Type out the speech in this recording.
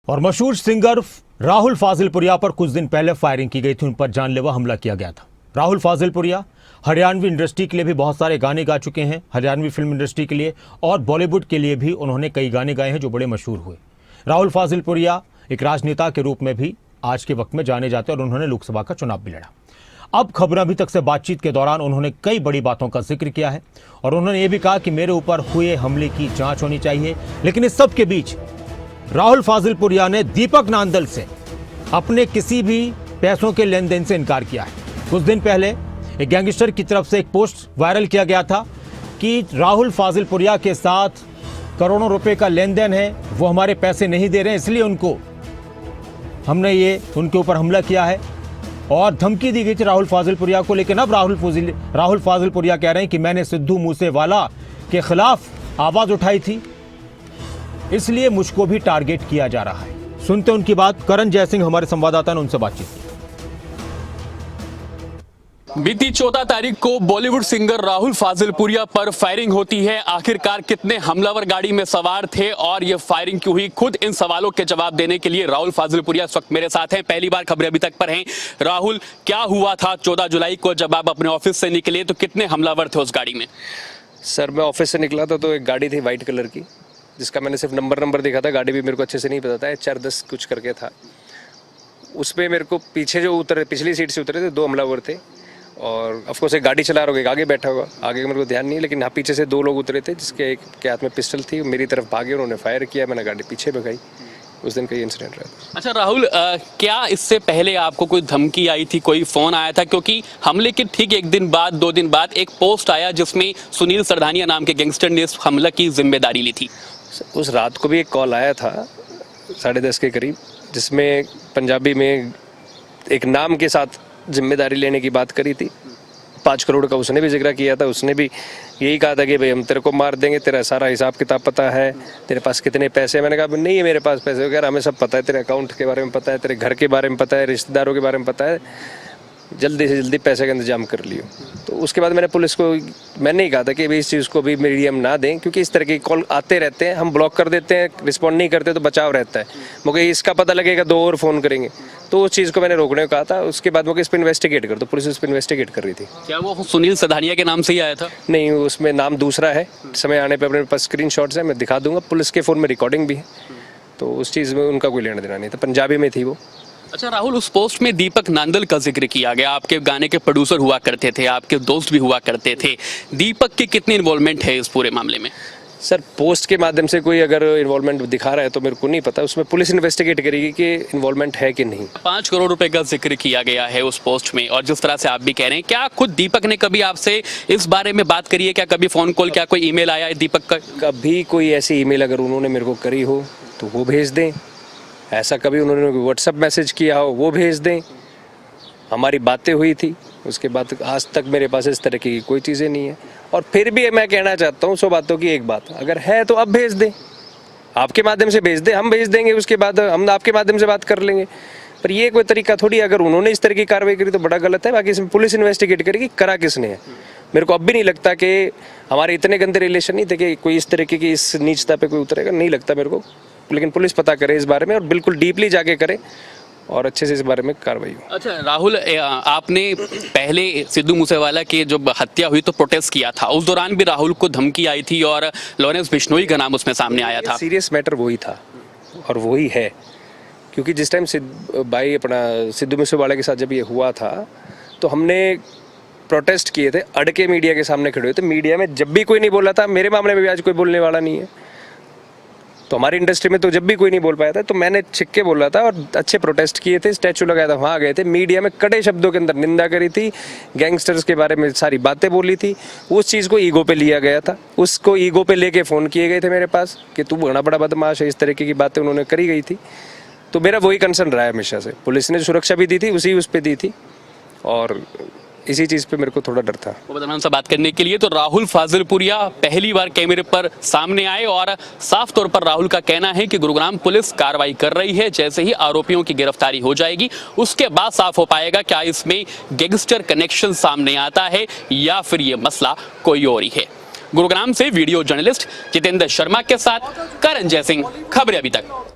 और मशहूर सिंगर राहुल फाजिलपुरिया पर कुछ दिन पहले फायरिंग की गई थी, उन पर जानलेवा हमला किया गया था। राहुल फाजिलपुरिया हरियाणवी इंडस्ट्री के लिए भी बहुत सारे गाने गा चुके हैं, हरियाणवी फिल्म इंडस्ट्री के लिए और बॉलीवुड के लिए भी उन्होंने कई गाने गाए हैं जो बड़े मशहूर हुए। राहुल फाजिलपुरिया एक राजनेता के रूप में भी आज के वक्त में जाने जाते हैं और उन्होंने लोकसभा का चुनाव भी लड़ा। अब खबर अभी तक से बातचीत के दौरान उन्होंने कई बड़ी बातों का जिक्र किया है और उन्होंने ये भी कहा कि मेरे ऊपर हुए हमले की जांच होनी चाहिए। लेकिन इस सब के बीच राहुल फाजिलपुरिया ने दीपक नांदल से अपने किसी भी पैसों के लेन देन से इनकार किया है। कुछ दिन पहले एक गैंगस्टर की तरफ से एक पोस्ट वायरल किया गया था कि राहुल फाजिलपुरिया के साथ करोड़ों रुपए का लेन देन है, वो हमारे पैसे नहीं दे रहे हैं, इसलिए हमने उनके ऊपर हमला किया है और धमकी दी गई थी राहुल फाजिलपुरिया को। लेकिन अब राहुल फाजिलपुरिया कह रहे हैं कि मैंने सिद्धू मूसेवाला के खिलाफ आवाज उठाई थी, इसलिए मुझको भी टारगेट किया जा रहा है। सुनते उनकी बात। करण जयसिंह हमारे संवाददाता ने उनसे बातचीत की। बीती 14 तारीख को बॉलीवुड सिंगर राहुल फाजिलपुरिया पर फायरिंग होती है। आखिरकार कितने हमलावर गाड़ी में सवार थे और ये फायरिंग क्यों हुई? खुद इन सवालों के जवाब देने के लिए राहुल फाजिलपुरिया इस वक्त मेरे साथ हैं। पहली बार खबरें अभी तक पर हैं। राहुल, क्या हुआ था 14 जुलाई को जब आप अपने ऑफिस से निकले तो कितने हमलावर थे उस गाड़ी में? सर, मैं ऑफिस से निकला था तो एक गाड़ी थी वाइट कलर की, जिसका मैंने सिर्फ नंबर देखा था। गाड़ी भी मेरे को अच्छे से नहीं पता था, 410 कुछ करके था। उस पर मेरे को पीछे जो उतरे, पिछली सीट से उतरे थे, 2 हमलावर थे और ऑफकोर्स एक गाड़ी चला रहा होगा, आगे बैठा होगा, आगे मेरे को ध्यान नहीं है, लेकिन हाँ पीछे से 2 लोग उतरे थे जिसके एक के हाथ में पिस्टल थी। मेरी तरफ भागे, उन्होंने फायर किया, मैंने गाड़ी पीछे भगाई। उस दिन का इंसिडेंट रहा। अच्छा राहुल, क्या इससे पहले आपको कोई धमकी आई थी, कोई फोन आया था? क्योंकि हमले के ठीक 1 दिन बाद 2 दिन बाद एक पोस्ट आया जिसमें सुनील सरधानिया नाम के गैंगस्टर ने इस हमले की जिम्मेदारी ली थी। उस रात को भी एक कॉल आया था 10:30 के करीब, जिसमें पंजाबी में एक नाम के साथ जिम्मेदारी लेने की बात करी थी। 5 करोड़ का उसने भी जिक्र किया था। उसने भी यही कहा था कि भाई हम तेरे को मार देंगे, तेरा सारा हिसाब किताब पता है, तेरे पास कितने पैसे। मैंने कहा नहीं है मेरे पास पैसे वगैरह, हमें सब पता है, तेरे अकाउंट के बारे में पता है, तेरे घर के बारे में पता है, रिश्तेदारों के बारे में पता है, जल्दी से जल्दी पैसे का इंतजाम कर लियो। तो उसके बाद मैंने पुलिस को मैंने ही कहा था कि भाई इस चीज़ को भी मीडियम ना दें, क्योंकि इस तरह के कॉल आते रहते हैं, हम ब्लॉक कर देते हैं, रिस्पॉन्ड नहीं करते तो बचाव रहता है। मुझे इसका पता लगेगा 2 और फ़ोन करेंगे, तो उस चीज़ को मैंने रोकने को कहा था। उसके बाद मुझे इस पर इन्वेस्टिगेट कर, तो पुलिस उस पर इन्वेस्टिगेट कर रही थी। क्या वो सुनील सरधानिया के नाम से ही आया था? नहीं, उसमें नाम दूसरा है। समय आने पर अपने पास स्क्रीनशॉट्स हैं, मैं दिखा दूंगा। पुलिस के फ़ोन में रिकॉर्डिंग भी है, तो उस चीज़ में उनका कोई लेना देना नहीं था। पंजाबी में थी वो। अच्छा राहुल, उस पोस्ट में दीपक नांदल का जिक्र किया गया। आपके गाने के प्रोड्यूसर हुआ करते थे, आपके दोस्त भी हुआ करते थे। दीपक की कितनी इन्वॉल्वमेंट है इस पूरे मामले में? सर, पोस्ट के माध्यम से कोई अगर इन्वॉल्वमेंट दिखा रहा है तो मेरे को नहीं पता, उसमें पुलिस इन्वेस्टिगेट करेगी कि इन्वॉल्वमेंट है कि नहीं। 5 करोड़ रुपए का जिक्र किया गया है उस पोस्ट में, और जिस तरह से आप भी कह रहे हैं, क्या खुद दीपक ने कभी आपसे इस बारे में बात करी है? क्या कभी फोन कॉल, क्या कोई ईमेल आया है दीपक का? कभी कोई ऐसी ईमेल अगर उन्होंने मेरे को करी हो तो वो भेज दें। ऐसा कभी उन्होंने व्हाट्सएप मैसेज किया हो वो भेज दें। हमारी बातें हुई थी, उसके बाद आज तक मेरे पास इस तरह की कोई चीज़ें नहीं है। और फिर भी मैं कहना चाहता हूँ 100 बातों की एक बात, अगर है तो अब भेज दें, आपके माध्यम से भेज दें, हम भेज देंगे, उसके बाद हम आपके माध्यम से बात कर लेंगे। पर ये कोई तरीका थोड़ी, अगर उन्होंने इस तरह की कार्रवाई करी तो बड़ा गलत है। बाकी इसमें पुलिस इन्वेस्टिगेट करेगी करा किसने है। मेरे को अब भी नहीं लगता कि हमारे इतने गंदे रिलेशन नहीं थे कि कोई इस तरीके की इस नीचता पे कोई उतरेगा, नहीं लगता मेरे को। लेकिन पुलिस पता करे इस बारे में और बिल्कुल डीपली जाके करे और अच्छे से इस बारे में कार्रवाई हो। अच्छा राहुल, आपने पहले सिद्धू मूसेवाला की जब हत्या हुई तो प्रोटेस्ट किया था, उस दौरान भी राहुल को धमकी आई थी और लॉरेंस बिश्नोई का नाम उसमें सामने आया था। सीरियस मैटर वही था और वही है, क्योंकि जिस टाइम भाई अपना सिद्धू मूसेवाला के साथ जब ये हुआ था तो हमने प्रोटेस्ट किए थे, अड़के मीडिया के सामने खड़े हुए थे। मीडिया में जब भी कोई नहीं बोला था, मेरे मामले में भी आज कोई बोलने वाला नहीं है, तो हमारी इंडस्ट्री में तो जब भी कोई नहीं बोल पाया था तो मैंने छिक के बोला था और अच्छे प्रोटेस्ट किए थे, स्टैचू लगाया था, वहाँ गए थे, मीडिया में कड़े शब्दों के अंदर निंदा करी थी, गैंगस्टर्स के बारे में सारी बातें बोली थी। उस चीज़ को ईगो पे लिया गया था, उसको ईगो पे लेके फ़ोन किए गए थे मेरे पास कि तू बड़ा बड़ा बदमाश है, इस तरीके की बातें उन्होंने करी गई थी। तो मेरा वही कंसर्न रहा है हमेशा से। पुलिस ने सुरक्षा भी दी थी, उस पर दी थी, और इसी चीज़ पे मेरे को थोड़ा डर था। बदनाम से बात करने के लिए तो राहुल फाजिलपुरिया पहली बार कैमरे पर सामने आए और साफ तौर पर राहुल का कहना है कि गुरुग्राम पुलिस कार्रवाई कर रही है। जैसे ही आरोपियों की गिरफ्तारी हो जाएगी उसके बाद साफ हो पाएगा क्या इसमें गैंगस्टर कनेक्शन सामने आता है या फिर ये मसला कोई और ही है। गुरुग्राम से वीडियो जर्नलिस्ट जितेंद्र शर्मा के साथ करण जयसिंह, खबरें अभी तक।